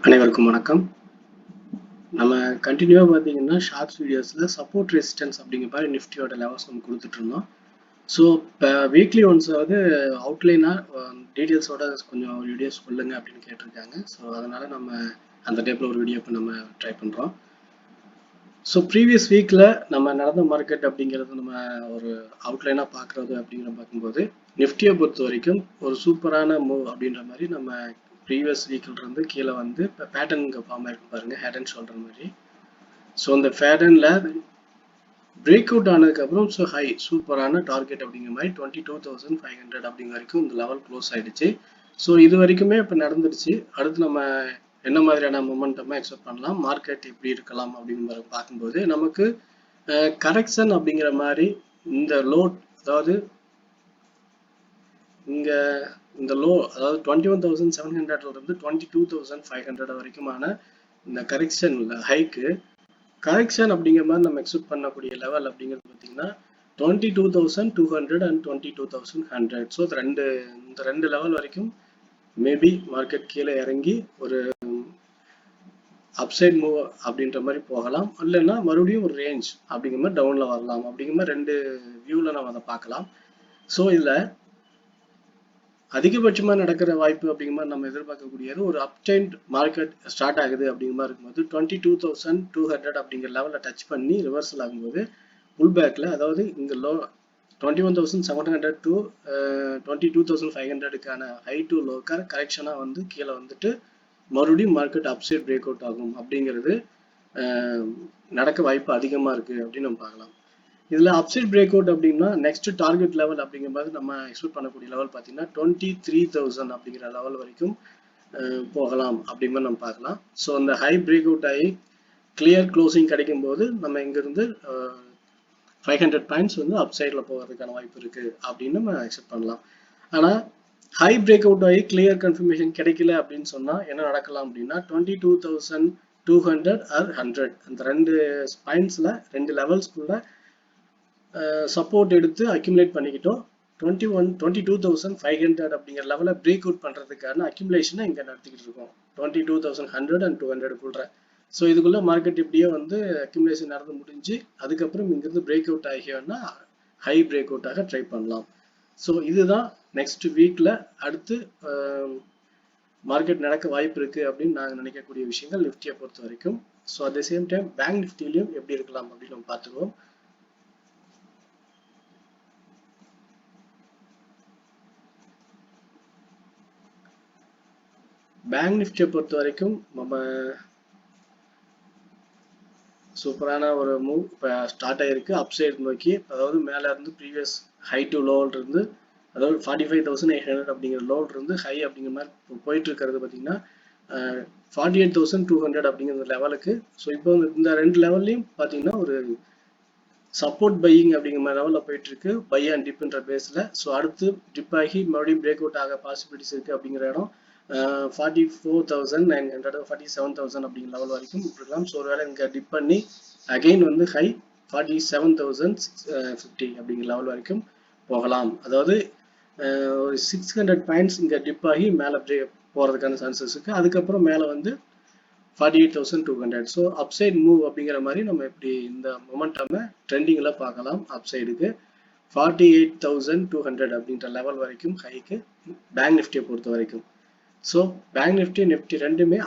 அனைவருக்கும் வணக்கம். நம்ம கண்டினியூவா பார்த்தீங்கன்னா ஷார்ட்ஸ் வீடியோஸ்ல சப்போர்ட் ரெசிஸ்டன்ஸ் அப்படிங்கிற மாதிரி நிஃப்டியோட லெவல்ஸ் நம்ம கொடுத்துட்டு இருந்தோம். ஸோ இப்போ வீக்லி ஒன்ஸ் அவுட்லைனா டீட்டெயில்ஸோட கொஞ்சம் வீடியோஸ் சொல்லுங்க அப்படின்னு கேட்டிருக்காங்க. ஸோ அதனால நம்ம அந்த டைப்ல ஒரு வீடியோ இப்போ நம்ம ட்ரை பண்றோம். ஸோ ப்ரீவியஸ் வீக்ல நம்ம நடந்த மார்க்கெட் அப்படிங்கிறது நம்ம ஒரு அவுட்லைனா பார்க்கறது அப்படிங்கிற பார்க்கும்போது நிஃப்டியை பொறுத்த வரைக்கும் ஒரு சூப்பரான மூவ் அப்படின்ற மாதிரி நம்ம ப்ரீவியஸ் வீக்ல இருந்து கீழே வந்து இப்போ பேட்டர்ன் இங்கே ஃபார்ம் ஆயிருக்கு பாருங்க, ஹெட் அண்ட் ஷோல்டர் மாதிரி. ஸோ இந்த பேட்டர்ன்ல பிரேக் அவுட் ஆனதுக்கப்புறம் ஸோ ஹை சூப்பரான டார்கெட் அப்படிங்கிற மாதிரி 22,500 அப்படிங்கிற வரைக்கும் இந்த லெவல் க்ளோஸ் ஆயிடுச்சு. ஸோ இது வரைக்குமே இப்போ நடந்துருச்சு. அடுத்து நம்ம என்ன மாதிரியான மொமெண்டமா எக்ஸ்பெக்ட் பண்ணலாம், மார்க்கெட் எப்படி இருக்கலாம் அப்படிங்கிற பார்க்கும்போது நமக்கு கரெக்ஷன் அப்படிங்கிற மாதிரி இந்த லோ, அதாவது இங்க இந்த லோ, அதாவது 21,700 இருந்து 22,500 வரைக்குமான இந்த கரெக்ஷன் ஹைக்கு கரெக்ஷன் அப்படிங்கிற மாதிரி நம்ம எக்ஸ்பெக்ட் பண்ணக்கூடிய லெவல் அப்படிங்கிறது பார்த்தீங்கன்னா 22,200 அண்ட் 22,100. ஸோ இந்த ரெண்டு லெவல் வரைக்கும் மேபி மார்க்கெட் கீழே இறங்கி ஒரு அப்சைட் மூவ் அப்படின்ற மாதிரி போகலாம், இல்லைன்னா மறுபடியும் ஒரு ரேஞ்ச் அப்படிங்கிற மாதிரி டவுன்ல வரலாம். அப்படிங்கிற மாதிரி ரெண்டு வியூல நம்ம அதை பார்க்கலாம். ஸோ இதுல அதிகபட்சமா நடக்கிற வாய்ப்பு அப்படிங்கிற மாதிரி நம்ம எதிர்பார்க்கக்கூடியது ஒரு அப்ட்ரெண்ட் மார்க்கெட் ஸ்டார்ட் ஆகுது அப்படிங்கிற மாதிரி இருக்கும்போது 22,200 அப்படிங்கிற லெவலில் டச் பண்ணி ரிவர்சல் ஆகும்போது புல் பேக்ல, அதாவது இங்க லோ 21,700 டு 22,500க்கான ஹை டு லோ கரெக்ஷனா வந்து கீழே வந்துட்டு மறுபடியும் மார்க்கெட் அப்சைட் பிரேக் அவுட் ஆகும் அப்படிங்கிறது நடக்க வாய்ப்பு அதிகமா இருக்கு அப்படின்னு நம்ம பார்க்கலாம். இதுல அப்சைட் பிரேக் அவுட் அப்படின்னா நெக்ஸ்ட் டார்கெட் லெவல் அப்படிங்கிற மாதிரி நம்ம எக்ஸ்பெக்ட் பண்ணக்கூடிய லெவல் பார்த்தீங்கன்னா 23,000 அப்படிங்கிற லெவல் வரைக்கும் போகலாம் அப்படிங்கிற நம்ம பார்க்கலாம். ஸோ அந்த ஹை பிரேக் அவுட் ஆகி கிளியர் க்ளோசிங் கிடைக்கும் போது நம்ம இங்கிருந்து 500 பாயிண்ட்ஸ் வந்து அப்சைட்ல போகிறதுக்கான வாய்ப்பு இருக்கு அப்படின்னு நம்ம எக்ஸ்பெக்ட் பண்ணலாம். ஆனா ஹை பிரேக் அவுட் ஆகி கிளியர் கன்ஃபர்மேஷன் கிடைக்கல அப்படின்னு சொன்னா என்ன நடக்கலாம் அப்படின்னா 22,200 ஆர் 100 அந்த ரெண்டு பாயிண்ட்ஸ்ல ரெண்டு லெவல்ஸ்குள்ள சப்போர்ட் எடுத்து அக்யூமுலேட் பண்ணிக்கிட்டோம். 22,500 அப்படிங்கிற லெவலை பிரேக் அவுட் பண்றதுக்கான அக்யூமுலேஷனை இங்க நடத்திக்கிட்டு இருக்கோம் 22,100 அண்ட் 200 ஸோ இதுக்குள்ள மார்க்கெட் இப்படியே வந்து அக்யூமுலேஷன் நடந்து முடிஞ்சு அதுக்கப்புறம் இங்கிருந்து பிரேக் அவுட் ஆகியோன்னா ஹை பிரேக் அவுட் ஆக ட்ரை பண்ணலாம். ஸோ இதுதான் நெக்ஸ்ட் வீக்ல அடுத்து மார்க்கெட் நடக்க வாய்ப்பு இருக்கு அப்படின்னு நாங்கள் நினைக்கக்கூடிய விஷயங்கள் நிஃப்டியை பொறுத்த வரைக்கும். So at the same time bank நிஃப்டிலையும் எப்படி இருக்கலாம் அப்படின்னு நம்ம பார்த்துக்குவோம். பேங்க் நிஃப்டியை பொறுத்த வரைக்கும் நம்ம சூப்பரான ஒரு மூவ் இப்போ ஸ்டார்ட் ஆயிருக்கு அப்சைட் நோக்கி. அதாவது மேல இருந்து ப்ரீவியஸ் ஹை டு லோவில் இருந்து, அதாவது 45,800 அப்படிங்கிற லோவில் இருந்து ஹை அப்படிங்கிற மாதிரி போயிட்டு இருக்கிறது பார்த்தீங்கன்னா 48,200 அப்படிங்கிற லெவலுக்கு. ஸோ இப்போ இந்த ரெண்டு லெவல்லையும் பார்த்தீங்கன்னா ஒரு சப்போர்ட் பையிங் அப்படிங்கிற மாதிரி லெவலில் போயிட்டு இருக்கு, பை அண்ட் டிப்ன்ற பேஸில். ஸோ அடுத்து டிப் ஆகி மறுபடியும் பிரேக் அவுட் ஆக பாசிபிலிட்டிஸ் இருக்கு அப்படிங்கிற இடம் 44,900 47,000 அப்படிங்கிற லெவல் வரைக்கும் இருக்கலாம். ஸோ ஒருவேளை இங்கே டிப் பண்ணி அகெயின் வந்து ஹை 47,650 அப்படிங்கிற லெவல் வரைக்கும் போகலாம். அதாவது ஒரு 600 பாயிண்ட்ஸ் இங்கே டிப் ஆகி மேலே போகிறதுக்கான சான்சஸ் இருக்கு. அதுக்கப்புறம் மேலே வந்து 48,200. ஸோ அப்சைட் மூவ் அப்படிங்கிற மாதிரி நம்ம இப்படி இந்த மொமெண்டம் ட்ரெண்டிங்கில் பார்க்கலாம். அப்சைடுக்கு 48,200 அப்படின்ற லெவல் வரைக்கும் ஹைக்கு பேங்க் நிஃப்டியை பொறுத்த வரைக்கும். ஸோ பேங்க் நிஃப்டி நிஃப்டி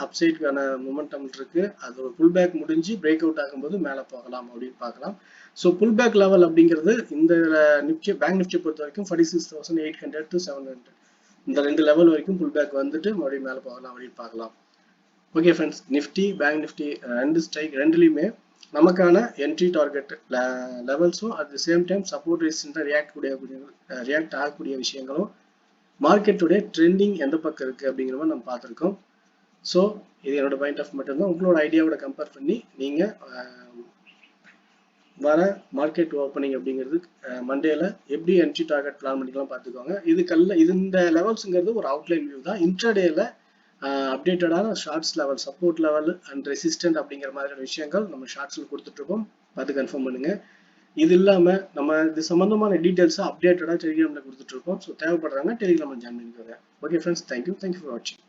அப்சைடுக்கான மொமெண்டம் இருக்கு. அது ஒரு புல் பேக் முடிஞ்சு பிரேக் அவுட் ஆகும்போது மேலே போகலாம் அப்படின்னு பார்க்கலாம். ஸோ புல் பேக் லெவல் அப்படிங்கிறது இந்த பேங்க் நிஃப்டியை பொறுத்த வரைக்கும் 46,800 to 700 இந்த ரெண்டு லெவல் வரைக்கும் புல் பேக் வந்துட்டு மறுபடியும் மேலே போகலாம் அப்படின்னு பார்க்கலாம். Okay friends, Nifty bank Nifty ரெண்டு ஸ்ட்ரைக் ரெண்டுலையுமே நமக்கான என்ட்ரி டார்கெட் லெவல்ஸும் at the same time support ரெசிஸ்டன்ஸாக ரியாக்ட் ஆகக்கூடிய விஷயங்களும் மார்க்கெட்டுடைய ட்ரெண்டிங் எந்த பக்கம் இருக்கு அப்படிங்கிற மாதிரி நம்ம பார்த்துருக்கோம். ஸோ இது என்னோட பாயிண்ட் ஆஃப் மட்டும்தான். உங்களோட ஐடியாவோட கம்பேர் பண்ணி நீங்கள் வர மார்க்கெட் ஓப்பனிங் அப்படிங்கிறது மண்டேல எப்படி என்ட்ரி டார்கெட் பிளான் பண்ணிக்கலாம் பார்த்துக்கோங்க. இந்த லெவல்ஸுங்கிறது ஒரு அவுட்லைன் வியூ தான். இன்ட்ராடேல அப்டேட்டடான shorts level, support level and resistant அப்படிங்கிற மாதிரியான விஷயங்கள் நம்ம ஷார்ட்ஸில் கொடுத்துட்ருக்கோம், பார்த்து கன்ஃபார்ம் பண்ணுங்க. இது இல்லாமல் நம்ம இது சம்மந்தமான டீட்டெயில்ஸை அப்டேட்டடாக டெலிகிராமில் கொடுத்துட்ருக்கோம். ஸோ தேவைப்படுறாங்க டெலிகிராமில் ஜாயின் பண்ணிக்கோங்க. ஓகே ஃப்ரெண்ட்ஸ், தேங்க்யூ ஃபார் வாட்சிங்.